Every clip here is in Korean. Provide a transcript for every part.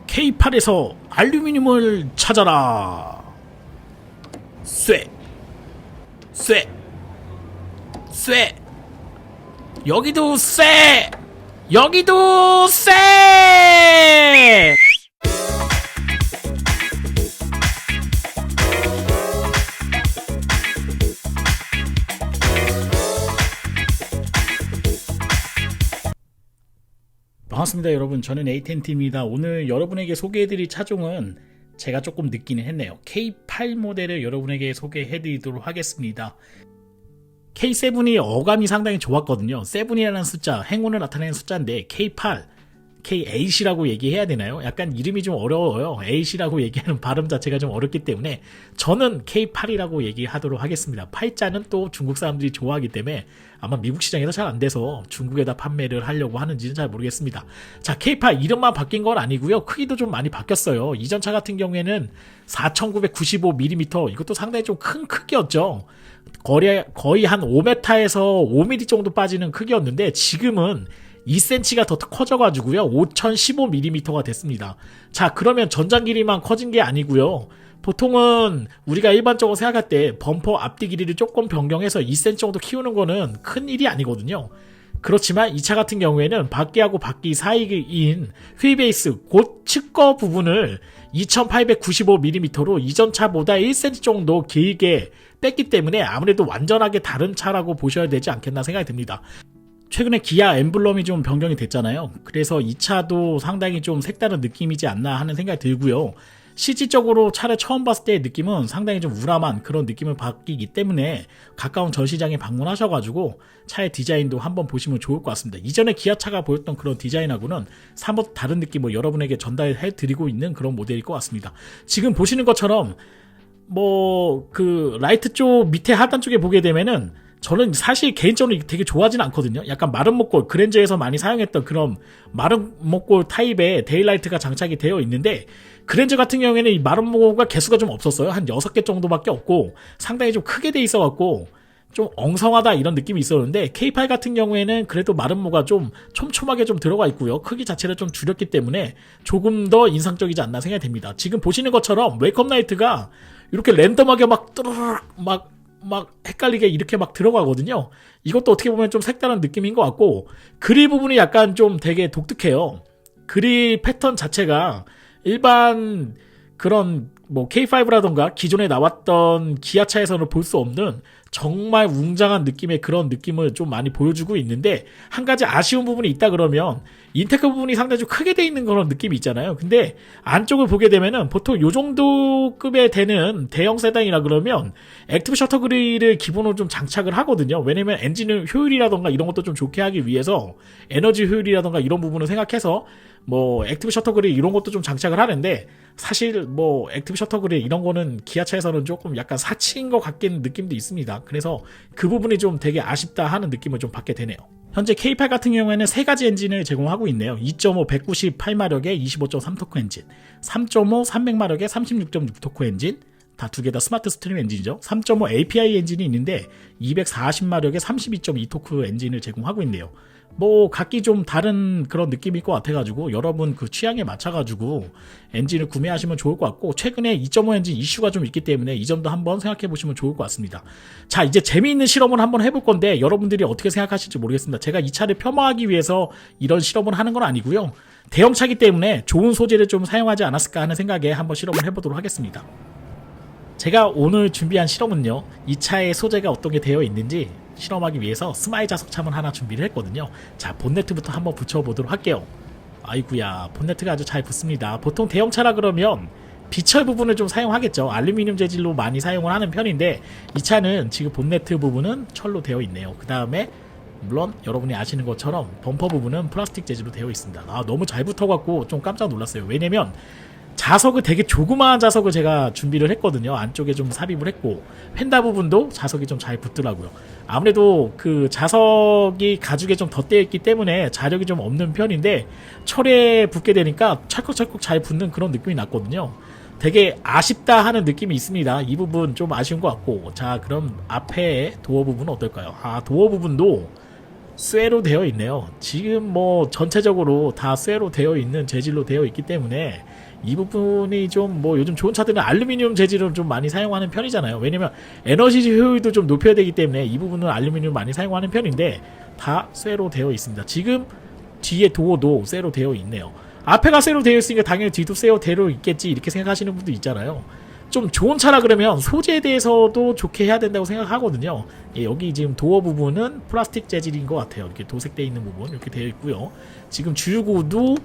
K8에서 알루미늄을 찾아라. 쇠, 쇠, 쇠. 여기도 쇠, 여기도 쇠. 반갑습니다 여러분, 저는 에이텐트입니다. 오늘 여러분에게 소개해드릴 차종은 제가 조금 늦기는 했네요. K8 모델을 여러분에게 소개해드리도록 하겠습니다. K7이 어감이 상당히 좋았거든요. 7이라는 숫자, 행운을 나타내는 숫자인데 K8, K8이라고 얘기해야 되나요? 약간 이름이 좀 어려워요. 8이라고 얘기하는 발음 자체가 좀 어렵기 때문에 저는 K8이라고 얘기하도록 하겠습니다. 8자는 또 중국 사람들이 좋아하기 때문에 아마 미국 시장에서 잘 안 돼서 중국에다 판매를 하려고 하는지는 잘 모르겠습니다. 자, K8 이름만 바뀐 건 아니고요. 크기도 좀 많이 바뀌었어요. 이전 차 같은 경우에는 4995mm, 이것도 상당히 좀 큰 크기였죠. 거의 한 5m에서 5mm 정도 빠지는 크기였는데 지금은 2cm가 더 커져가지고요 5015mm가 됐습니다. 자, 그러면 전장 길이만 커진 게 아니고요, 보통은 우리가 일반적으로 생각할 때 범퍼 앞뒤 길이를 조금 변경해서 2cm 정도 키우는 거는 큰 일이 아니거든요. 그렇지만 이 차 같은 경우에는 바퀴하고 바퀴 사이인 휠베이스 곧 측거 부분을 2895mm로 이전 차보다 1cm 정도 길게 뺐기 때문에 아무래도 완전하게 다른 차라고 보셔야 되지 않겠나 생각이 듭니다. 최근에 기아 엠블럼이 좀 변경이 됐잖아요. 그래서 이 차도 상당히 좀 색다른 느낌이지 않나 하는 생각이 들고요. 실질적으로 차를 처음 봤을 때의 느낌은 상당히 좀 우람한 그런 느낌을 받기 때문에 가까운 전시장에 방문하셔가지고 차의 디자인도 한번 보시면 좋을 것 같습니다. 이전에 기아차가 보였던 그런 디자인하고는 사뭇 다른 느낌을 여러분에게 전달해 드리고 있는 그런 모델일 것 같습니다. 지금 보시는 것처럼 라이트 쪽 밑에 하단 쪽에 보게 되면은 저는 사실 개인적으로 되게 좋아하지는 않거든요. 약간 마른 목골, 그랜저에서 많이 사용했던 그런 마른 목골 타입의 데일라이트가 장착이 되어 있는데, 그랜저 같은 경우에는 이 마른 목골과 개수가 좀 없었어요. 한 6개 정도밖에 없고 상당히 좀 크게 돼 있어갖고 좀 엉성하다 이런 느낌이 있었는데, K8 같은 경우에는 그래도 마른 모가 좀 촘촘하게 좀 들어가 있고요. 크기 자체를 좀 줄였기 때문에 조금 더 인상적이지 않나 생각이 됩니다. 지금 보시는 것처럼 웨이크업 라이트가 이렇게 랜덤하게 막 뚜루룩 막 헷갈리게 이렇게 막 들어가거든요. 이것도 어떻게 보면 좀 색다른 느낌인 것 같고, 그릴 부분이 약간 좀 되게 독특해요. 그릴 패턴 자체가 일반 그런 K5라던가 기존에 나왔던 기아차에서는 볼 수 없는 정말 웅장한 느낌의 그런 느낌을 좀 많이 보여주고 있는데, 한 가지 아쉬운 부분이 있다 그러면 인테크 부분이 상당히 좀 크게 돼 있는 그런 느낌이 있잖아요. 근데 안쪽을 보게 되면은 보통 요 정도 급에 되는 대형 세단이라 그러면 액티브 셔터 그릴을 기본으로 좀 장착을 하거든요. 왜냐면 엔진 효율이라던가 이런 것도 좀 좋게 하기 위해서 에너지 효율이라던가 이런 부분을 생각해서 액티브 셔터 그릴 이런 것도 좀 장착을 하는데, 사실 액티브 셔터 그릴 이런 거는 기아차에서는 조금 약간 사치인 것 같긴 느낌도 있습니다. 그래서 그 부분이 좀 되게 아쉽다 하는 느낌을 좀 받게 되네요. 현재 K8 같은 경우에는 3가지 엔진을 제공하고 있네요. 2.5 198마력의 25.3토크 엔진, 3.5 300마력의 36.6토크 엔진, 다 두 개 다 스마트 스트림 엔진이죠. 3.5 API 엔진이 있는데 240마력의 32.2토크 엔진을 제공하고 있네요. 각기 좀 다른 그런 느낌일 것 같아가지고 여러분 그 취향에 맞춰가지고 엔진을 구매하시면 좋을 것 같고, 최근에 2.5 엔진 이슈가 좀 있기 때문에 이 점도 한번 생각해 보시면 좋을 것 같습니다. 자, 이제 재미있는 실험을 한번 해볼 건데 여러분들이 어떻게 생각하실지 모르겠습니다. 제가 이 차를 폄하하기 위해서 이런 실험을 하는 건 아니고요, 대형차기 때문에 좋은 소재를 좀 사용하지 않았을까 하는 생각에 한번 실험을 해보도록 하겠습니다. 제가 오늘 준비한 실험은요, 이 차의 소재가 어떤 게 되어 있는지 실험하기 위해서 스마일 자석참을 하나 준비를 했거든요. 자, 본네트부터 한번 붙여보도록 할게요. 아이구야, 본네트가 아주 잘 붙습니다. 보통 대형차라 그러면 비철 부분을 좀 사용하겠죠. 알루미늄 재질로 많이 사용을 하는 편인데, 이 차는 지금 본네트 부분은 철로 되어 있네요. 그 다음에 물론 여러분이 아시는 것처럼 범퍼 부분은 플라스틱 재질로 되어 있습니다. 너무 잘 붙어갖고 좀 깜짝 놀랐어요. 왜냐면 자석을 되게 조그마한 자석을 제가 준비를 했거든요. 안쪽에 좀 삽입을 했고, 펜다 부분도 자석이 좀 잘 붙더라고요. 아무래도 그 자석이 가죽에 좀 덧대어 있기 때문에 자력이 좀 없는 편인데, 철에 붙게 되니까 찰컥찰컥 잘 붙는 그런 느낌이 났거든요. 되게 아쉽다 하는 느낌이 있습니다. 이 부분 좀 아쉬운 것 같고, 자, 그럼 앞에 도어 부분은 어떨까요? 도어 부분도 쇠로 되어 있네요. 지금 뭐 전체적으로 다 쇠로 되어 있는 재질로 되어 있기 때문에 이 부분이 좀 뭐 요즘 좋은 차들은 알루미늄 재질을 좀 많이 사용하는 편이잖아요. 왜냐면 에너지 효율도 좀 높여야 되기 때문에 이 부분은 알루미늄 많이 사용하는 편인데 다 쇠로 되어 있습니다. 지금 뒤에 도어도 쇠로 되어 있네요. 앞에가 쇠로 되어 있으니까 당연히 뒤도 쇠로 되어 있겠지 이렇게 생각하시는 분도 있잖아요. 좀 좋은 차라 그러면 소재에 대해서도 좋게 해야 된다고 생각하거든요. 예, 여기 지금 도어 부분은 플라스틱 재질인 것 같아요. 이렇게 도색되어 있는 부분 이렇게 되어 있고요. 지금 줄구도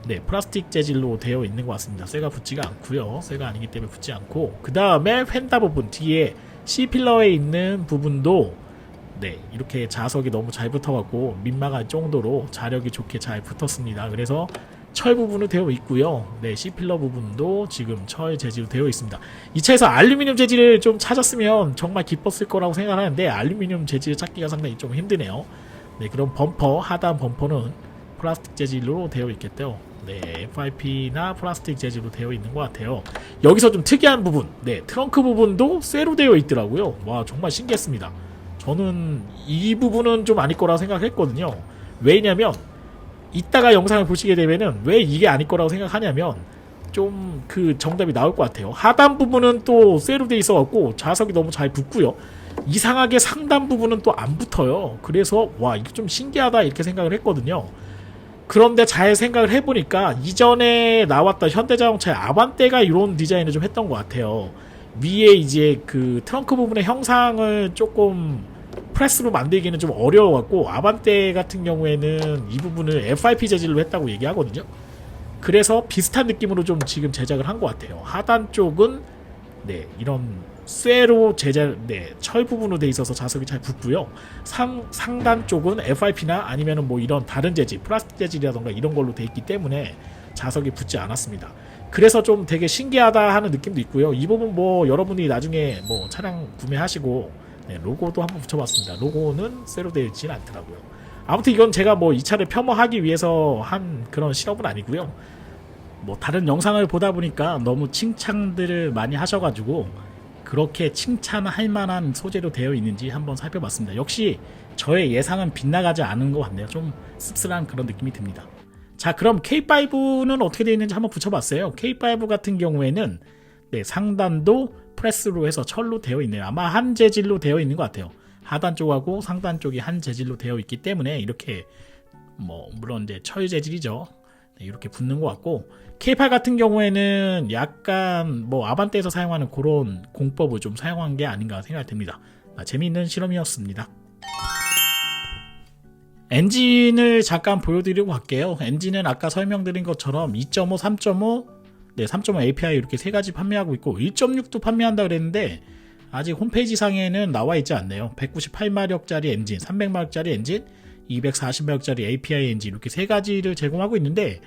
네, 플라스틱 재질로 되어 있는 것 같습니다. 쇠가 붙지가 않고요. 쇠가 아니기 때문에 붙지 않고, 그 다음에 펜다 부분 뒤에 C필러에 있는 부분도 네, 이렇게 자석이 너무 잘 붙어갖고 민망할 정도로 자력이 좋게 잘 붙었습니다. 그래서 철 부분은 되어 있고요. 네, C필러 부분도 지금 철 재질로 되어 있습니다. 이 차에서 알루미늄 재질을 좀 찾았으면 정말 기뻤을 거라고 생각하는데 알루미늄 재질을 찾기가 상당히 좀 힘드네요. 네, 그럼 범퍼, 하단 범퍼는 플라스틱 재질로 되어 있겠대요. 네, FIP나 플라스틱 재질로 되어 있는 것 같아요. 여기서 좀 특이한 부분, 네, 트렁크 부분도 쇠로 되어 있더라고요. 와, 정말 신기했습니다. 저는 이 부분은 좀 아닐 거라고 생각했거든요. 왜냐면 이따가 영상을 보시게 되면은 왜 이게 아닐 거라고 생각하냐면 좀 그 정답이 나올 것 같아요. 하단 부분은 또 쇠로 돼 있어갖고 자석이 너무 잘 붙고요. 이상하게 상단 부분은 또 안 붙어요. 그래서 와, 이거 좀 신기하다 이렇게 생각을 했거든요. 그런데 잘 생각을 해보니까 이전에 나왔던 현대자동차의 아반떼가 이런 디자인을 좀 했던 것 같아요. 위에 이제 그 트렁크 부분의 형상을 조금 프레스로 만들기는 좀 어려워갖고 아반떼 같은 경우에는 이 부분을 FIP 재질로 했다고 얘기하거든요. 그래서 비슷한 느낌으로 좀 지금 제작을 한 것 같아요. 하단 쪽은 네, 이런 쇠로 네, 철 부분으로 돼 있어서 자석이 잘 붙고요. 상단 쪽은 FIP나 아니면은 뭐 이런 다른 재질, 플라스틱 재질이라던가 이런 걸로 돼 있기 때문에 자석이 붙지 않았습니다. 그래서 좀 되게 신기하다 하는 느낌도 있고요. 이 부분 뭐 여러분이 나중에 뭐 차량 구매하시고 네, 로고도 한번 붙여봤습니다. 로고는 쇠로 되어 있지는 않더라고요. 아무튼 이건 제가 뭐 이 차를 폄하하기 위해서 한 그런 실험은 아니고요. 뭐 다른 영상을 보다 보니까 너무 칭찬들을 많이 하셔가지고 그렇게 칭찬할 만한 소재로 되어 있는지 한번 살펴봤습니다. 역시 저의 예상은 빗나가지 않은 것 같네요. 좀 씁쓸한 그런 느낌이 듭니다. 자, 그럼 K5는 어떻게 되어 있는지 한번 붙여봤어요. K5 같은 경우에는 네, 상단도 프레스로 해서 철로 되어 있네요. 아마 한 재질로 되어 있는 것 같아요. 하단 쪽하고 상단 쪽이 한 재질로 되어 있기 때문에 이렇게 뭐 물론 이제 철 재질이죠. 네, 이렇게 붙는 것 같고, K8 같은 경우에는 약간 뭐 아반떼에서 사용하는 그런 공법을 좀 사용한 게 아닌가 생각이 듭니다. 재미있는 실험이었습니다. 엔진을 잠깐 보여드리고 갈게요. 엔진은 아까 설명드린 것처럼 2.5, 3.5, 네, 3.5 API 이렇게 세 가지 판매하고 있고 1.6도 판매한다 그랬는데 아직 홈페이지 상에는 나와 있지 않네요. 198마력짜리 엔진, 300마력짜리 엔진, 240마력짜리 API 엔진 이렇게 세 가지를 제공하고 있는데,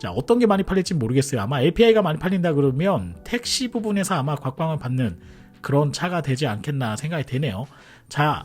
자, 어떤 게 많이 팔릴지 모르겠어요. 아마 API가 많이 팔린다 그러면 택시 부분에서 아마 곽광을 받는 그런 차가 되지 않겠나 생각이 되네요. 자,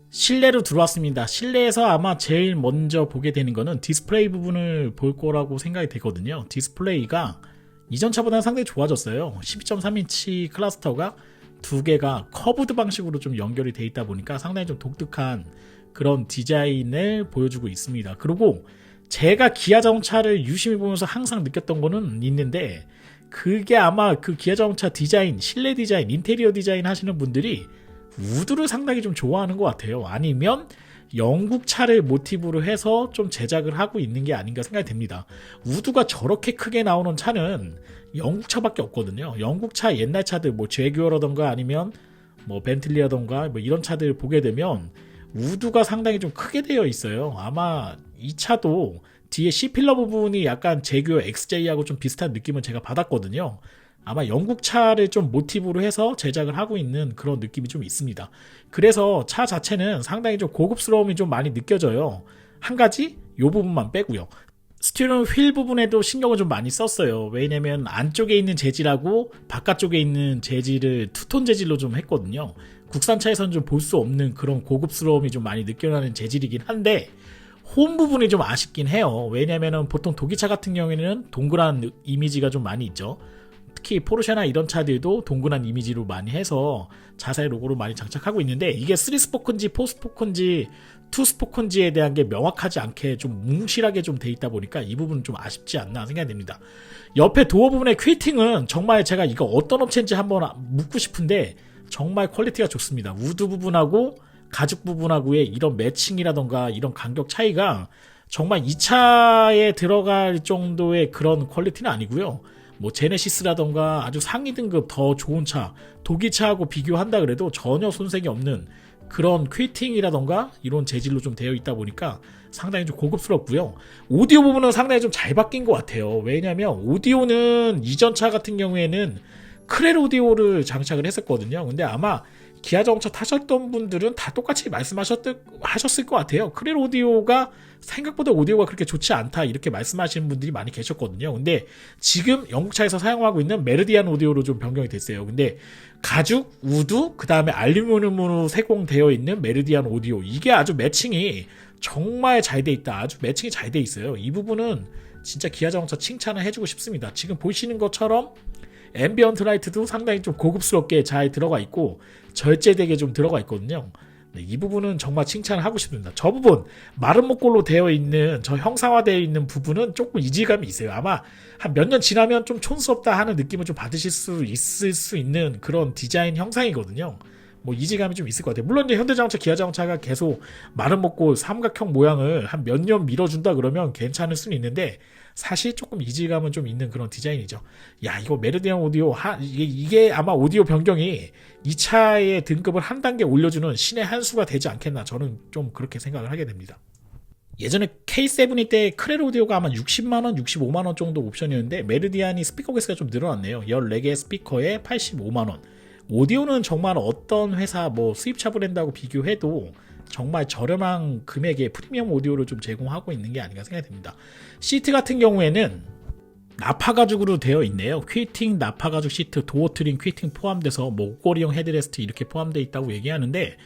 실내로 들어왔습니다. 실내에서 아마 제일 먼저 보게 되는 거는 디스플레이 부분을 볼 거라고 생각이 되거든요. 디스플레이가 이전 차보다는 상당히 좋아졌어요. 12.3인치 클러스터가 두 개가 커브드 방식으로 좀 연결이 돼 있다 보니까 상당히 좀 독특한 그런 디자인을 보여주고 있습니다. 그리고 제가 기아 자동차를 유심히 보면서 항상 느꼈던 거는 있는데, 그게 아마 그 기아 자동차 디자인, 실내 디자인, 인테리어 디자인 하시는 분들이 우드를 상당히 좀 좋아하는 것 같아요. 아니면 영국 차를 모티브로 해서 좀 제작을 하고 있는 게 아닌가 생각이 됩니다. 우드가 저렇게 크게 나오는 차는 영국 차밖에 없거든요. 영국 차 옛날 차들 뭐 제규어라던가 아니면 뭐 벤틀리라던가 뭐 이런 차들 보게 되면 우드가 상당히 좀 크게 되어 있어요. 아마 이 차도 뒤에 C필러 부분이 약간 제규어 XJ하고 좀 비슷한 느낌을 제가 받았거든요. 아마 영국 차를 좀 모티브로 해서 제작을 하고 있는 그런 느낌이 좀 있습니다. 그래서 차 자체는 상당히 좀 고급스러움이 좀 많이 느껴져요. 한 가지 이 부분만 빼고요. 스티어링 휠 부분에도 신경을 좀 많이 썼어요. 왜냐면 안쪽에 있는 재질하고 바깥쪽에 있는 재질을 투톤 재질로 좀 했거든요. 국산차에서는 좀 볼 수 없는 그런 고급스러움이 좀 많이 느껴나는 재질이긴 한데 홈 부분이 좀 아쉽긴 해요. 왜냐면은 보통 독일차 같은 경우에는 동그란 이미지가 좀 많이 있죠. 특히 포르쉐나 이런 차들도 동그란 이미지로 많이 해서 자사의 로고로 많이 장착하고 있는데, 이게 3스포크인지 4스포크인지 2스포크인지에 대한 게 명확하지 않게 좀 뭉실하게 좀 돼 있다 보니까 이 부분은 좀 아쉽지 않나 생각이 됩니다. 옆에 도어 부분의 퀼팅은 정말 제가 이거 어떤 업체인지 한번 묻고 싶은데 정말 퀄리티가 좋습니다. 우드 부분하고 가죽 부분하고의 이런 매칭이라던가 이런 간격 차이가 정말 이 차에 들어갈 정도의 그런 퀄리티는 아니고요. 뭐 제네시스라던가 아주 상위 등급 더 좋은 차, 독일차하고 비교한다 그래도 전혀 손색이 없는 그런 퀼팅이라던가 이런 재질로 좀 되어 있다 보니까 상당히 좀 고급스럽고요. 오디오 부분은 상당히 좀 잘 바뀐 것 같아요. 왜냐면 오디오는 이전 차 같은 경우에는 크렐 오디오를 장착을 했었거든요. 근데 아마 기아 자동차 타셨던 분들은 다 똑같이 하셨을 것 같아요. 크렐 오디오가 생각보다 오디오가 그렇게 좋지 않다 이렇게 말씀하시는 분들이 많이 계셨거든요. 근데 지금 영국차에서 사용하고 있는 메르디안 오디오로 좀 변경이 됐어요. 근데 가죽, 우드, 그 다음에 알루미늄으로 세공되어 있는 메르디안 오디오, 이게 아주 매칭이 정말 잘 돼 있다. 아주 매칭이 잘 돼 있어요. 이 부분은 진짜 기아 자동차 칭찬을 해주고 싶습니다. 지금 보시는 것처럼 앰비언트 라이트도 상당히 좀 고급스럽게 잘 들어가 있고 절제되게 좀 들어가 있거든요. 네, 이 부분은 정말 칭찬을 하고 싶습니다. 저 부분 마른 목골로 되어 있는 저 형상화되어 있는 부분은 조금 이질감이 있어요. 아마 한 몇 년 지나면 좀 촌스럽다 하는 느낌을 좀 받으실 수 있을 수 있는 그런 디자인 형상이거든요. 뭐 이질감이 좀 있을 것 같아요. 물론 이제 현대자동차, 기아자동차가 계속 마른 목골 삼각형 모양을 한 몇 년 밀어준다 그러면 괜찮을 수는 있는데 사실 조금 이질감은 좀 있는 그런 디자인이죠. 야, 이거 메르디안 오디오 이게 아마 오디오 변경이 이 차의 등급을 한 단계 올려주는 신의 한 수가 되지 않겠나, 저는 좀 그렇게 생각을 하게 됩니다. 예전에 K70 때 크렐 오디오가 아마 60만원, 65만원 정도 옵션이었는데 메르디안이 스피커 개수가 좀 늘어났네요. 14개의 스피커에 85만원. 오디오는 정말 어떤 회사 뭐 수입차 브랜드하고 비교해도 정말 저렴한 금액의 프리미엄 오디오를 좀 제공하고 있는 게 아닌가 생각이 듭니다. 시트 같은 경우에는 나파 가죽으로 되어 있네요. 퀼팅 나파 가죽 시트, 도어 트림 퀼팅 포함돼서 뭐 옷걸이형 헤드레스트 이렇게 포함되어 있다고 얘기하는데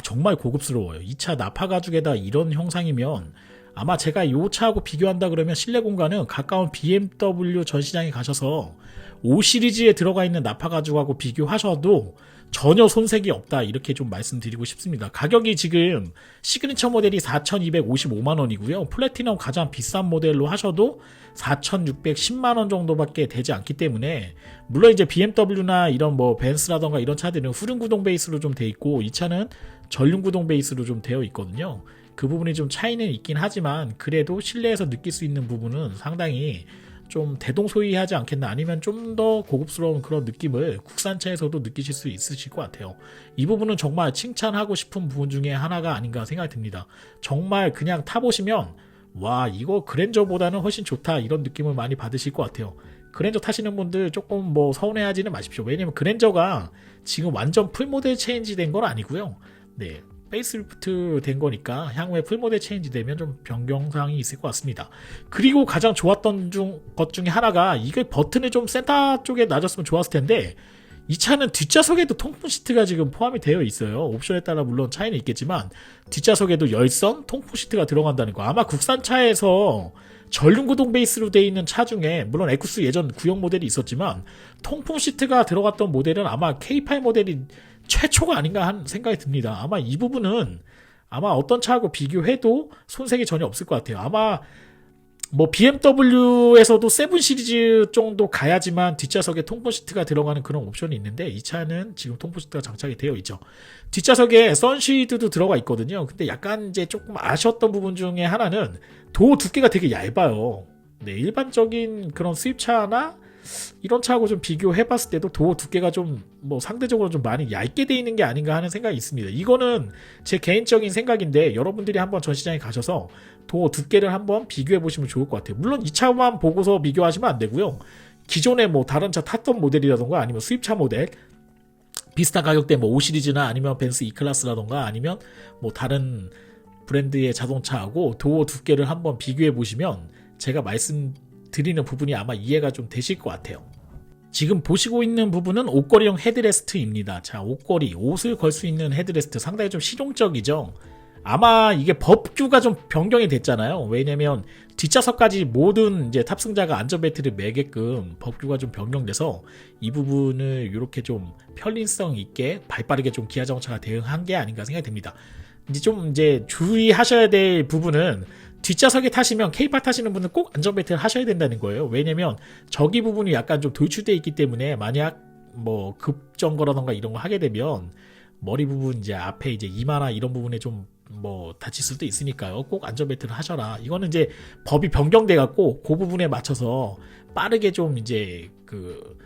정말 고급스러워요. 이 차 나파 가죽에다 이런 형상이면 아마 제가 이 차하고 비교한다 그러면 실내 공간은 가까운 BMW 전시장에 가셔서 5 시리즈에 들어가 있는 나파 가죽하고 비교하셔도 전혀 손색이 없다 이렇게 좀 말씀드리고 싶습니다. 가격이 지금 시그니처 모델이 4,255만원이고요. 플래티넘 가장 비싼 모델로 하셔도 4,610만원 정도밖에 되지 않기 때문에, 물론 이제 BMW나 이런 뭐 벤츠라던가 이런 차들은 후륜 구동 베이스로 좀 돼 있고 이 차는 전륜 구동 베이스로 좀 되어 있거든요. 그 부분이 좀 차이는 있긴 하지만 그래도 실내에서 느낄 수 있는 부분은 상당히 좀 대동소이하지 않겠나, 아니면 좀 더 고급스러운 그런 느낌을 국산차에서도 느끼실 수 있으실 것 같아요. 이 부분은 정말 칭찬하고 싶은 부분 중에 하나가 아닌가 생각이 듭니다. 정말 그냥 타보시면 와, 이거 그랜저보다는 훨씬 좋다 이런 느낌을 많이 받으실 것 같아요. 그랜저 타시는 분들 조금 뭐 서운해하지는 마십시오. 왜냐면 그랜저가 지금 완전 풀모델 체인지 된 건 아니고요. 네, 페이스리프트 된 거니까 향후에 풀모델 체인지 되면 좀 변경사항이 있을 것 같습니다. 그리고 가장 좋았던 것 중에 하나가 이게 버튼을 좀 센터 쪽에 놔줬으면 좋았을 텐데 이 차는 뒷좌석에도 통풍 시트가 지금 포함이 되어 있어요. 옵션에 따라 물론 차이는 있겠지만 뒷좌석에도 열선 통풍 시트가 들어간다는 거, 아마 국산차에서 전륜 구동 베이스로 되어 있는 차 중에 물론 에쿠스 예전 구형 모델이 있었지만 통풍 시트가 들어갔던 모델은 아마 K8 모델이 최초가 아닌가 하는 생각이 듭니다. 아마 이 부분은 아마 어떤 차하고 비교해도 손색이 전혀 없을 것 같아요. 아마 뭐 BMW에서도 7 시리즈 정도 가야지만 뒷좌석에 통풍 시트가 들어가는 그런 옵션이 있는데 이 차는 지금 통풍 시트가 장착이 되어 있죠. 뒷좌석에 선쉐이드도 들어가 있거든요. 근데 약간 이제 조금 아쉬웠던 부분 중에 하나는 도어 두께가 되게 얇아요. 네, 일반적인 그런 수입차나 이런 차하고 좀 비교해봤을 때도 도어 두께가 좀 뭐 상대적으로 좀 많이 얇게 돼 있는 게 아닌가 하는 생각이 있습니다. 이거는 제 개인적인 생각인데 여러분들이 한번 전시장에 가셔서 도어 두께를 한번 비교해 보시면 좋을 것 같아요. 물론 이 차만 보고서 비교하시면 안 되고요. 기존에 뭐 다른 차 탔던 모델이라던가 아니면 수입차 모델 비슷한 가격대 뭐 5 시리즈나 아니면 벤츠 E클래스라던가 아니면 뭐 다른 브랜드의 자동차하고 도어 두께를 한번 비교해 보시면 제가 말씀드리는 부분이 아마 이해가 좀 되실 것 같아요. 지금 보시고 있는 부분은 옷걸이형 헤드레스트입니다. 자, 옷걸이, 옷을 걸 수 있는 헤드레스트 상당히 좀 실용적이죠. 아마 이게 법규가 좀 변경이 됐잖아요. 왜냐면 뒷좌석까지 모든 이제 탑승자가 안전벨트를 매게끔 법규가 좀 변경돼서 이 부분을 이렇게 좀 편리성 있게 발빠르게 좀 기아자동차가 대응한 게 아닌가 생각이 듭니다. 이제 주의하셔야 될 부분은 뒷좌석에 타시면 K8 타시는 분은 꼭 안전벨트를 하셔야 된다는 거예요. 왜냐면 저기 부분이 약간 좀 돌출되어 있기 때문에 만약 뭐 급정거라던가 이런 거 하게 되면 머리 부분 이제 앞에 이제 이마나 이런 부분에 좀 뭐 다칠 수도 있으니까요. 꼭 안전벨트를 하셔라. 이거는 이제 법이 변경돼 갖고 그 부분에 맞춰서 빠르게 좀 이제 그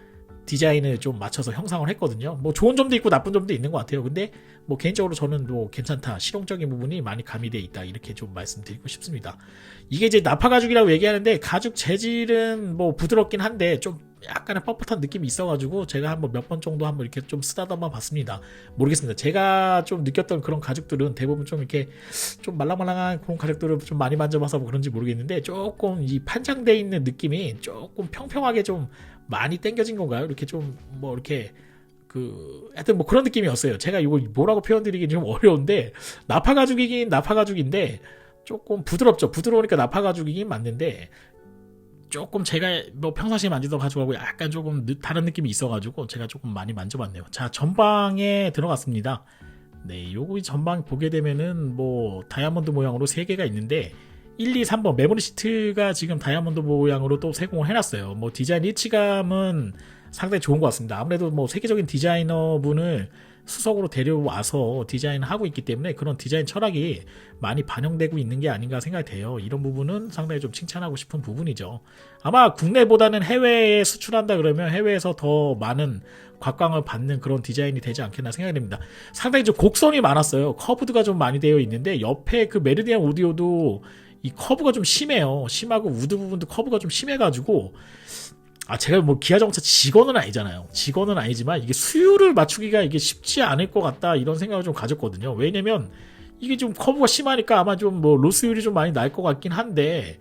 디자인을 좀 맞춰서 형상을 했거든요. 뭐 좋은 점도 있고 나쁜 점도 있는 것 같아요. 근데 뭐 개인적으로 저는 뭐 괜찮다, 실용적인 부분이 많이 가미되어 있다, 이렇게 좀 말씀드리고 싶습니다. 이게 이제 나파 가죽이라고 얘기하는데 가죽 재질은 뭐 부드럽긴 한데 좀 약간의 뻣뻣한 느낌이 있어가지고 제가 한번 몇 번 정도 한번 이렇게 좀 쓰다듬어 봤습니다. 모르겠습니다. 제가 좀 느꼈던 그런 가죽들은 대부분 좀 이렇게 좀 말랑말랑한 그런 가죽들을 좀 많이 만져봐서 뭐 그런지 모르겠는데 조금 이 판장되어 있는 느낌이 조금 평평하게 좀 많이 당겨진 건가요? 이렇게 좀 뭐 이렇게 하여튼 뭐 그런 느낌이었어요. 제가 이거 뭐라고 표현드리기 좀 어려운데 나파 가죽이긴 나파 가죽인데 조금 부드럽죠. 부드러우니까 나파 가죽이긴 맞는데 조금 제가 뭐 평상시에 만지던 가죽하고 약간 조금 다른 느낌이 있어가지고 제가 조금 많이 만져봤네요. 자, 전방에 들어갔습니다. 네, 요거 전방 보게 되면은 뭐 다이아몬드 모양으로 3개가 있는데 1, 2, 3번 메모리 시트가 지금 다이아몬드 모양으로 또 세공을 해놨어요. 뭐 디자인 일치감은 상당히 좋은 것 같습니다. 아무래도 뭐 세계적인 디자이너분을 수석으로 데려와서 디자인을 하고 있기 때문에 그런 디자인 철학이 많이 반영되고 있는 게 아닌가 생각이 돼요. 이런 부분은 상당히 좀 칭찬하고 싶은 부분이죠. 아마 국내보다는 해외에 수출한다 그러면 해외에서 더 많은 곽광을 받는 그런 디자인이 되지 않겠나 생각이 됩니다. 상당히 좀 곡선이 많았어요. 커브드가 좀 많이 되어 있는데 옆에 그 메르디안 오디오도 이 커브가 좀 심해요. 심하고 우드 부분도 커브가 좀 심해가지고 제가 뭐 기아자동차 직원은 아니잖아요. 직원은 아니지만 이게 수율을 맞추기가 이게 쉽지 않을 것 같다, 이런 생각을 좀 가졌거든요. 왜냐면 이게 좀 커브가 심하니까 아마 좀 뭐 로스율이 좀 많이 날 것 같긴 한데,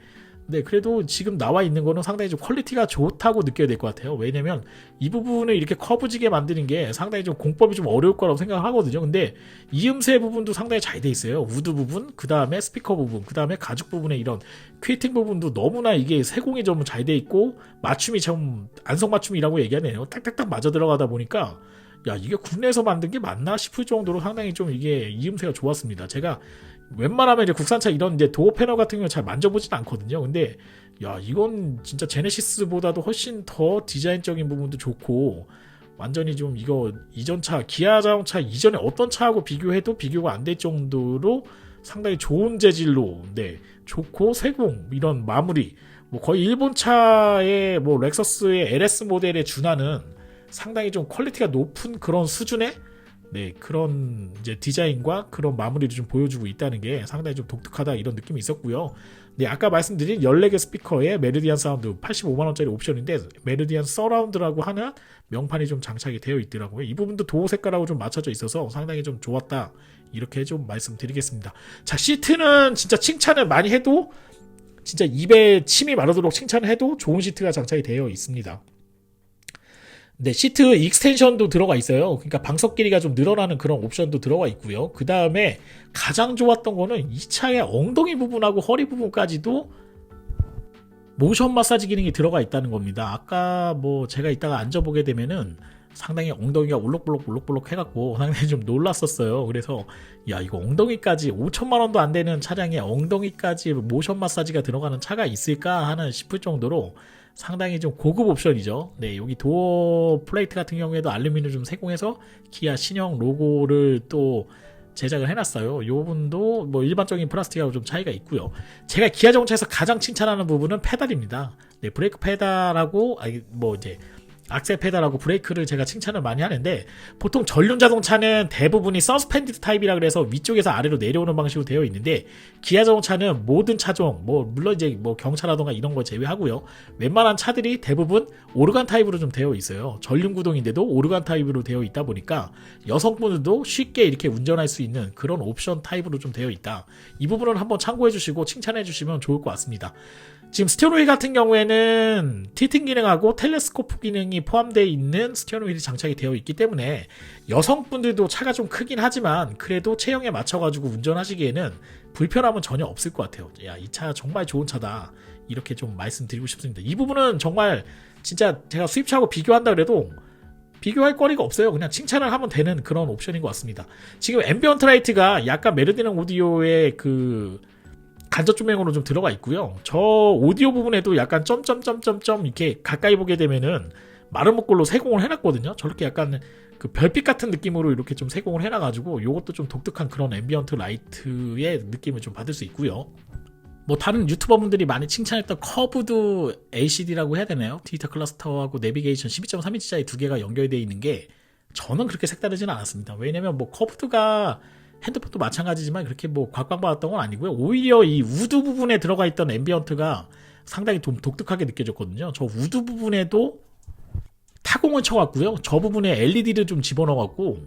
네, 그래도 지금 나와 있는 거는 상당히 좀 퀄리티가 좋다고 느껴야 될 것 같아요. 왜냐면 이 부분을 이렇게 커브지게 만드는 게 상당히 좀 공법이 좀 어려울 거라고 생각하거든요. 근데 이음새 부분도 상당히 잘 돼 있어요. 우드 부분, 그 다음에 스피커 부분, 그 다음에 가죽 부분에 이런 퀼팅 부분도 너무나 이게 세공이 좀 잘 돼 있고 맞춤이 좀 안성맞춤이라고 얘기하네요. 딱딱딱 맞아 들어가다 보니까 야, 이게 국내에서 만든 게 맞나 싶을 정도로 상당히 좀 이게 이음새가 좋았습니다. 제가 웬만하면 이제 국산차 이런 이제 도어 패널 같은 경우 잘 만져보진 않거든요. 근데 야, 이건 진짜 제네시스보다도 훨씬 더 디자인적인 부분도 좋고 완전히 좀 이거 이전 차 기아 자동차 이전에 어떤 차하고 비교해도 비교가 안 될 정도로 상당히 좋은 재질로, 네, 좋고 세공 이런 마무리, 뭐 거의 일본 차의 뭐 렉서스의 LS 모델에 준하는 상당히 좀 퀄리티가 높은 그런 수준의, 네, 그런 이제 디자인과 그런 마무리를 좀 보여주고 있다는 게 상당히 좀 독특하다, 이런 느낌이 있었고요. 네, 아까 말씀드린 14개 스피커에 메르디안 사운드 85만원짜리 옵션인데 메르디안 서라운드라고 하는 명판이 좀 장착이 되어 있더라고요. 이 부분도 도어 색깔하고 좀 맞춰져 있어서 상당히 좀 좋았다, 이렇게 좀 말씀드리겠습니다. 자, 시트는 진짜 칭찬을 많이 해도 진짜 입에 침이 마르도록 칭찬을 해도 좋은 시트가 장착이 되어 있습니다. 네, 시트 익스텐션도 들어가 있어요. 그러니까 방석 길이가 좀 늘어나는 그런 옵션도 들어가 있고요. 그 다음에 가장 좋았던 거는 이 차의 엉덩이 부분하고 허리 부분까지도 모션 마사지 기능이 들어가 있다는 겁니다. 아까 뭐 제가 이따가 앉아보게 되면은 상당히 엉덩이가 울럭불럭 해갖고 상당히 좀 놀랐었어요. 그래서 야, 이거 엉덩이까지 5천만 원도 안 되는 차량에 엉덩이까지 모션 마사지가 들어가는 차가 있을까 하는 싶을 정도로 상당히 좀 고급 옵션이죠. 네, 여기 도어 플레이트 같은 경우에도 알루미늄 좀 세공해서 기아 신형 로고를 또 제작을 해놨어요. 이 부분도 뭐 일반적인 플라스틱하고 좀 차이가 있고요. 제가 기아 자동차에서 가장 칭찬하는 부분은 페달입니다. 네, 브레이크 페달하고 뭐 이제 악셀 페달하고 브레이크를 제가 칭찬을 많이 하는데, 보통 전륜 자동차는 대부분이 서스펜디드 타입이라 그래서 위쪽에서 아래로 내려오는 방식으로 되어 있는데, 기아 자동차는 모든 차종, 뭐 물론 이제 뭐 경차라던가 이런 거 제외하고요, 웬만한 차들이 대부분 오르간 타입으로 좀 되어 있어요. 전륜 구동인데도 오르간 타입으로 되어 있다 보니까 여성분들도 쉽게 이렇게 운전할 수 있는 그런 옵션 타입으로 좀 되어 있다. 이 부분은 한번 참고해 주시고 칭찬해 주시면 좋을 것 같습니다. 지금 스티어링 휠 같은 경우에는 틸팅 기능하고 텔레스코프 기능이 포함되어 있는 스티어링 휠이 장착이 되어 있기 때문에 여성분들도 차가 좀 크긴 하지만 그래도 체형에 맞춰가지고 운전하시기에는 불편함은 전혀 없을 것 같아요. 야, 이 차 정말 좋은 차다. 이렇게 좀 말씀드리고 싶습니다. 이 부분은 정말 진짜 제가 수입차하고 비교한다 그래도 비교할 거리가 없어요. 그냥 칭찬을 하면 되는 그런 옵션인 것 같습니다. 지금 앰비언트 라이트가 약간 메르디능 오디오의 그 간접 조명으로 좀 들어가 있고요. 저 오디오 부분에도 약간 점점점점점 이렇게 가까이 보게 되면은 마름모꼴로 세공을 해놨거든요. 저렇게 약간 그 별빛 같은 느낌으로 이렇게 좀 세공을 해놔가지고 요것도 좀 독특한 그런 앰비언트 라이트의 느낌을 좀 받을 수 있고요. 뭐 다른 유튜버분들이 많이 칭찬했던 커브드 LCD라고 해야 되나요? 디지털 클러스터하고 내비게이션 12.3인치짜리 두 개가 연결되어 있는 게 저는 그렇게 색다르지는 않았습니다. 왜냐면 뭐 커브드가 핸드폰도 마찬가지지만 그렇게 뭐 곽광받았던 건 아니고요. 오히려 이 우드 부분에 들어가 있던 앰비언트가 상당히 좀 독특하게 느껴졌거든요. 저 우드 부분에도 타공을 쳐갖고요. 저 부분에 LED를 좀 집어넣어갖고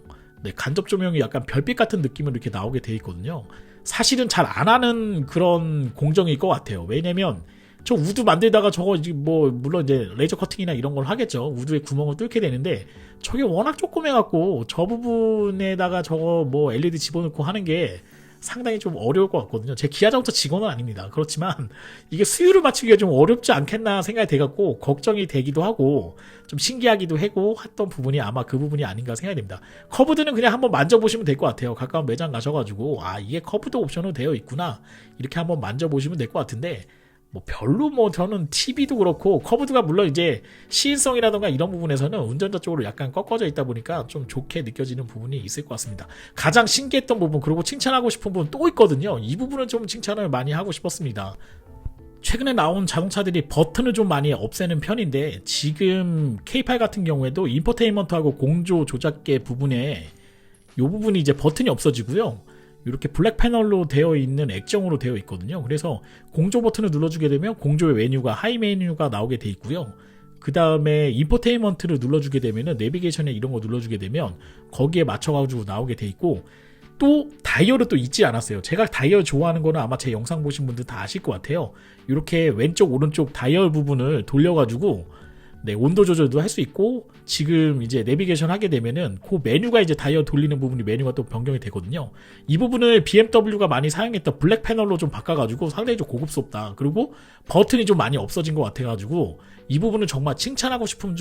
네, 간접 조명이 약간 별빛 같은 느낌으로 이렇게 나오게 돼 있거든요. 사실은 잘 안 하는 그런 공정일 것 같아요. 왜냐면 저 우드 만들다가 저거 뭐 물론 이제 레이저 커팅이나 이런 걸 하겠죠. 우드에 구멍을 뚫게 되는데 저게 워낙 조그매갖고 저 부분에다가 저거 뭐 LED 집어넣고 하는 게 상당히 좀 어려울 것 같거든요. 제 기아 자동차 직원은 아닙니다. 그렇지만 이게 수율을 맞추기가 좀 어렵지 않겠나 생각이 돼갖고 걱정이 되기도 하고 좀 신기하기도 하고 했던 부분이 아마 그 부분이 아닌가 생각이 됩니다. 커브드는 그냥 한번 만져보시면 될 것 같아요. 가까운 매장 가셔가지고 아 이게 커브드 옵션으로 되어 있구나 이렇게 한번 만져보시면 될 것 같은데 뭐 별로 뭐 저는 TV도 그렇고 커브드가 물론 이제 시인성이라던가 이런 부분에서는 운전자 쪽으로 약간 꺾어져 있다 보니까 좀 좋게 느껴지는 부분이 있을 것 같습니다. 가장 신기했던 부분 그리고 칭찬하고 싶은 부분 또 있거든요. 이 부분은 좀 칭찬을 많이 하고 싶었습니다. 최근에 나온 자동차들이 버튼을 좀 많이 없애는 편인데 지금 K8 같은 경우에도 인포테인먼트하고 공조 조작계 부분에 이 부분이 이제 버튼이 없어지고요. 이렇게 블랙 패널로 되어 있는 액정으로 되어 있거든요. 그래서 공조 버튼을 눌러주게 되면 공조의 메뉴가 하이 메뉴가 나오게 돼 있고요. 그 다음에 인포테인먼트를 눌러주게 되면 내비게이션에 이런 거 눌러주게 되면 거기에 맞춰가지고 나오게 돼 있고 또 다이얼은 또 잊지 않았어요. 제가 다이얼 좋아하는 거는 아마 제 영상 보신 분들 다 아실 것 같아요. 이렇게 왼쪽 오른쪽 다이얼 부분을 돌려가지고 네, 온도 조절도 할 수 있고 지금 이제 내비게이션 하게 되면은 그 메뉴가 이제 다이얼 돌리는 부분이 메뉴가 또 변경이 되거든요. 이 부분을 BMW가 많이 사용했던 블랙 패널로 좀 바꿔가지고 상당히 좀 고급스럽다. 그리고 버튼이 좀 많이 없어진 것 같아가지고 이 부분은 정말 칭찬하고 싶은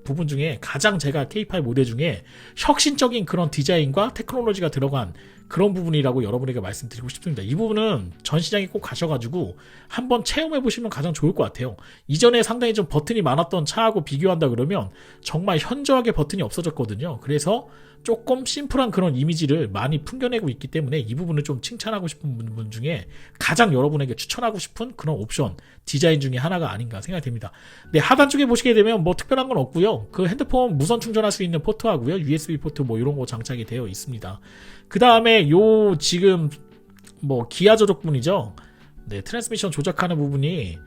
부분 중에 가장 제가 K8 모델 중에 혁신적인 그런 디자인과 테크놀로지가 들어간 그런 부분이라고 여러분에게 말씀드리고 싶습니다. 이 부분은 전시장에 꼭 가셔가지고 한번 체험해보시면 가장 좋을 것 같아요. 이전에 상당히 좀 버튼이 많았던 차하고 비교한다 그러면 정말 현저하게 버튼이 없어졌거든요. 그래서 조금 심플한 그런 이미지를 많이 풍겨내고 있기 때문에 이 부분을 좀 칭찬하고 싶은 분 중에 가장 여러분에게 추천하고 싶은 그런 옵션 디자인 중에 하나가 아닌가 생각이 됩니다. 네, 하단 쪽에 보시게 되면 뭐 특별한 건 없고요. 그 핸드폰 무선 충전할 수 있는 포트하고요. USB 포트 뭐 이런 거 장착이 되어 있습니다. 그 다음에 요 지금 뭐 기아 조작분이죠. 네, 트랜스미션 조작하는 부분이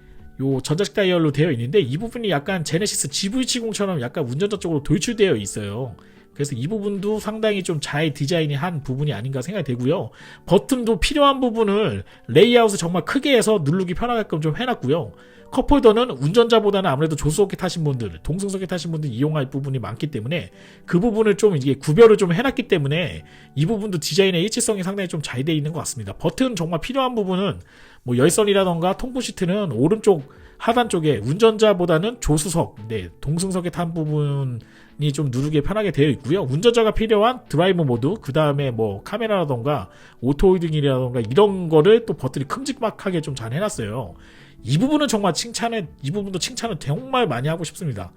요 전자식 다이얼로 되어 있는데 이 부분이 약간 제네시스 GV70처럼 약간 운전자 쪽으로 돌출되어 있어요. 그래서 이 부분도 상당히 좀 잘 디자인이 한 부분이 아닌가 생각이 되고요. 버튼도 필요한 부분을 레이아웃을 정말 크게 해서 누르기 편하게끔 좀 해놨고요. 컵홀더는 운전자보다는 아무래도 조수석에 타신 분들, 동승석에 타신 분들 이용할 부분이 많기 때문에 그 부분을 좀 이게 구별을 좀 해놨기 때문에 이 부분도 디자인의 일치성이 상당히 좀 잘 돼 있는 것 같습니다. 버튼 정말 필요한 부분은 뭐 열선이라던가 통풍 시트는 오른쪽 하단 쪽에 운전자보다는 조수석, 네, 동승석에 탄 부분이 좀 누르기 편하게 되어 있고요. 운전자가 필요한 드라이브 모드, 그 다음에 뭐 카메라라던가 오토홀딩이라던가 이런 거를 또 버튼이 큼직막하게 좀 잘 해놨어요. 이 부분은 정말 이 부분도 칭찬을 정말 많이 하고 싶습니다.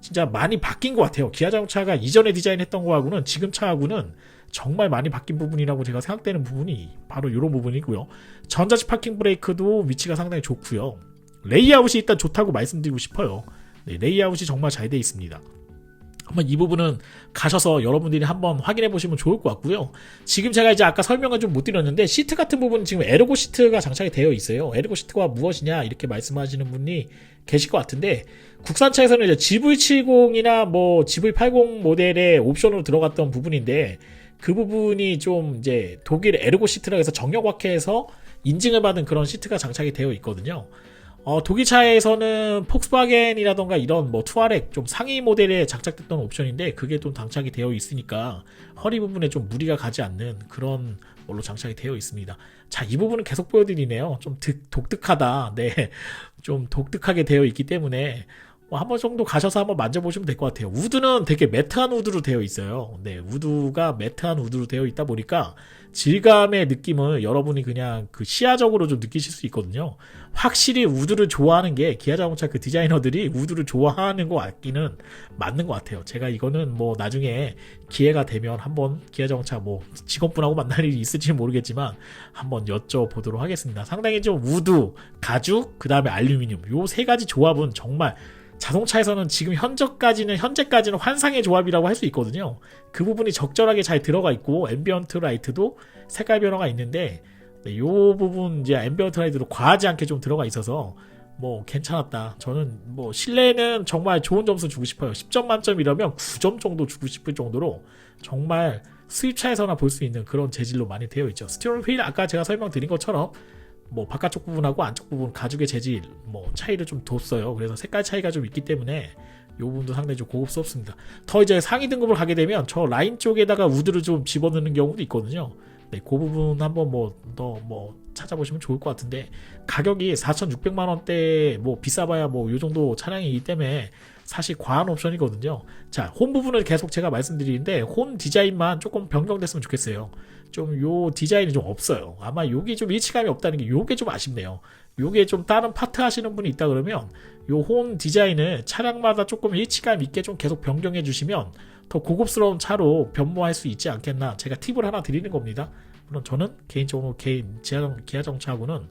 진짜 많이 바뀐 것 같아요. 기아 자동차가 이전에 디자인했던 거하고는 지금 차하고는 정말 많이 바뀐 부분이라고 제가 생각되는 부분이 바로 이런 부분이고요. 전자식 파킹 브레이크도 위치가 상당히 좋고요. 레이아웃이 일단 좋다고 말씀드리고 싶어요. 네, 레이아웃이 정말 잘 되어 있습니다. 한번 이 부분은 가셔서 여러분들이 한번 확인해 보시면 좋을 것 같고요. 지금 제가 이제 아까 설명을 좀 못 드렸는데 시트 같은 부분은 지금 에르고 시트가 장착이 되어 있어요. 에르고 시트가 무엇이냐 이렇게 말씀하시는 분이 계실 것 같은데 국산차에서는 이제 GV70이나 뭐 GV80 모델의 옵션으로 들어갔던 부분인데 그 부분이 좀 이제 독일 에르고 시트라 해서 정형화해서 인증을 받은 그런 시트가 장착이 되어 있거든요. 독일차에서는 폭스바겐이라던가 이런 뭐 투아렉 좀 상위 모델에 장착됐던 옵션인데 그게 좀 장착이 되어 있으니까 허리 부분에 좀 무리가 가지 않는 그런 걸로 장착이 되어 있습니다. 자, 이 부분은 계속 보여드리네요. 좀 독특하다. 네, 좀 독특하게 되어 있기 때문에 한 번 정도 가셔서 한번 만져보시면 될 것 같아요. 우드는 되게 매트한 우드로 되어 있어요. 네, 우드가 매트한 우드로 되어 있다 보니까 질감의 느낌을 여러분이 그냥 그 시야적으로 좀 느끼실 수 있거든요. 확실히 우드를 좋아하는 게 기아 자동차 그 디자이너들이 우드를 좋아하는 것 같기는 맞는 것 같아요. 제가 이거는 뭐 나중에 기회가 되면 한번 기아 자동차 뭐 직원분하고 만날 일이 있을지 모르겠지만 한번 여쭤보도록 하겠습니다. 상당히 좀 우드, 가죽, 그 다음에 알루미늄 요 세 가지 조합은 정말 자동차에서는 지금 현재까지는 환상의 조합이라고 할 수 있거든요. 그 부분이 적절하게 잘 들어가 있고 앰비언트 라이트도 색깔 변화가 있는데 이 부분 이제 앰비언트 라이트도 과하지 않게 좀 들어가 있어서 뭐 괜찮았다. 저는 뭐 실내는 정말 좋은 점수 주고 싶어요. 10점 만점이라면 9점 정도 주고 싶을 정도로 정말 수입차에서나 볼 수 있는 그런 재질로 많이 되어 있죠. 스티어링 휠 아까 제가 설명드린 것처럼 뭐 바깥쪽 부분하고 안쪽 부분 가죽의 재질 뭐 차이를 좀 뒀어요. 그래서 색깔 차이가 좀 있기 때문에 이 부분도 상당히 좀 고급스럽습니다. 더 이제 상위 등급을 가게 되면 저 라인 쪽에다가 우드를 좀 집어넣는 경우도 있거든요. 네, 그 부분 한번 더 찾아보시면 좋을 것 같은데 가격이 4,600만 원대 뭐 비싸봐야 뭐 요 정도 차량이기 때문에 사실 과한 옵션이거든요. 자, 홈 부분을 계속 제가 말씀드리는데 홈 디자인만 조금 변경됐으면 좋겠어요. 좀 요 디자인이 좀 없어요. 아마 요게 좀 일치감이 없다는 게 요게 좀 아쉽네요. 요게 좀 다른 파트 하시는 분이 있다 그러면 요 홈 디자인을 차량마다 조금 일치감 있게 좀 계속 변경해 주시면 더 고급스러운 차로 변모할 수 있지 않겠나. 제가 팁을 하나 드리는 겁니다. 물론 저는 개인적으로 기아 자동차하고는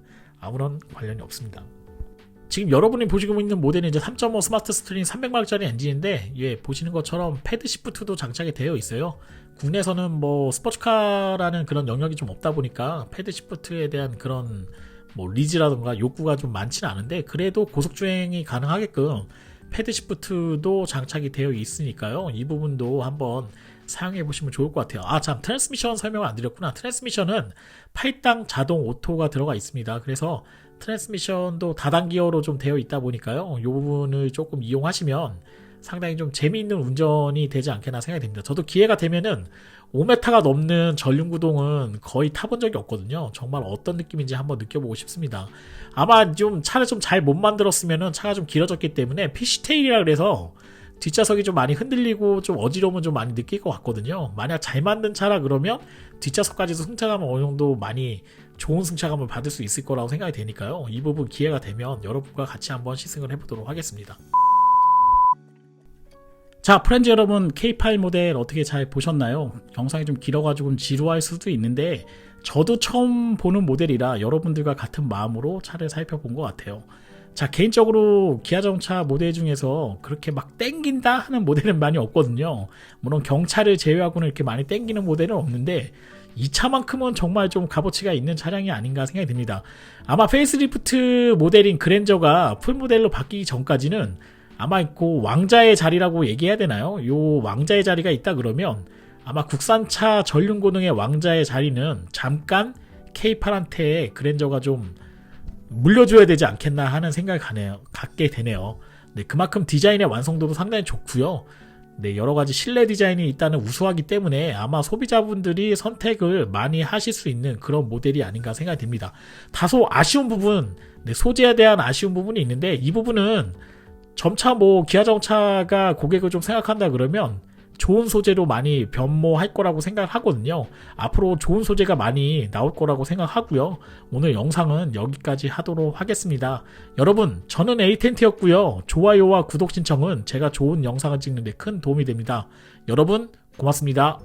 아무런 관련이 없습니다. 지금 여러분이 보시고 있는 모델은 이제 3.5 스마트 스트링 300마력짜리 엔진인데 예, 보시는 것처럼 패드 시프트도 장착이 되어 있어요. 국내에서는 뭐 스포츠카라는 그런 영역이 좀 없다 보니까 패드 시프트에 대한 그런 뭐 리즈라던가 욕구가 좀 많지는 않은데 그래도 고속주행이 가능하게끔 패드 시프트도 장착이 되어 있으니까요. 이 부분도 한번 사용해 보시면 좋을 것 같아요. 아, 참, 트랜스미션 설명을 안 드렸구나. 트랜스미션은 8당 자동 오토가 들어가 있습니다. 그래서 트랜스미션도 다단기어로 좀 되어 있다 보니까요. 이 부분을 조금 이용하시면 상당히 좀 재미있는 운전이 되지 않겠나 생각이 됩니다. 저도 기회가 되면은 5m가 넘는 전륜구동은 거의 타본 적이 없거든요. 정말 어떤 느낌인지 한번 느껴보고 싶습니다. 아마 좀 차를 좀 잘 못 만들었으면은 차가 좀 길어졌기 때문에 피시테일이라 그래서 뒷좌석이 좀 많이 흔들리고 좀 어지러움은 좀 많이 느낄 것 같거든요. 만약 잘 만든 차라 그러면 뒷좌석까지도 승차감을 어느 정도 많이 좋은 승차감을 받을 수 있을 거라고 생각이 되니까요. 이 부분 기회가 되면 여러분과 같이 한번 시승을 해보도록 하겠습니다. 자, 프렌즈 여러분, K8 모델 어떻게 잘 보셨나요? 영상이 좀 길어가지고 지루할 수도 있는데 저도 처음 보는 모델이라 여러분들과 같은 마음으로 차를 살펴본 것 같아요. 자, 개인적으로 기아 자동차 모델 중에서 그렇게 막 땡긴다 하는 모델은 많이 없거든요. 물론 경차를 제외하고는 이렇게 많이 땡기는 모델은 없는데 이 차만큼은 정말 좀 값어치가 있는 차량이 아닌가 생각이 듭니다. 아마 페이스리프트 모델인 그랜저가 풀모델로 바뀌기 전까지는 아마 그 왕자의 자리라고 얘기해야 되나요? 요 왕자의 자리가 있다 그러면 아마 국산차 전륜고능의 왕자의 자리는 잠깐 K8한테 그랜저가 좀 물려줘야 되지 않겠나 하는 생각을 갖게 되네요. 네, 그만큼 디자인의 완성도도 상당히 좋고요. 네, 여러가지 실내 디자인이 일단은 우수하기 때문에 아마 소비자분들이 선택을 많이 하실 수 있는 그런 모델이 아닌가 생각이 듭니다. 다소 아쉬운 부분, 네, 소재에 대한 아쉬운 부분이 있는데 이 부분은 점차 뭐 기아 자동차가 고객을 좀 생각한다 그러면 좋은 소재로 많이 변모할 거라고 생각하거든요. 앞으로 좋은 소재가 많이 나올 거라고 생각하고요. 오늘 영상은 여기까지 하도록 하겠습니다. 여러분, 저는 에이텐트였고요. 좋아요와 구독 신청은 제가 좋은 영상을 찍는 데 큰 도움이 됩니다. 여러분, 고맙습니다.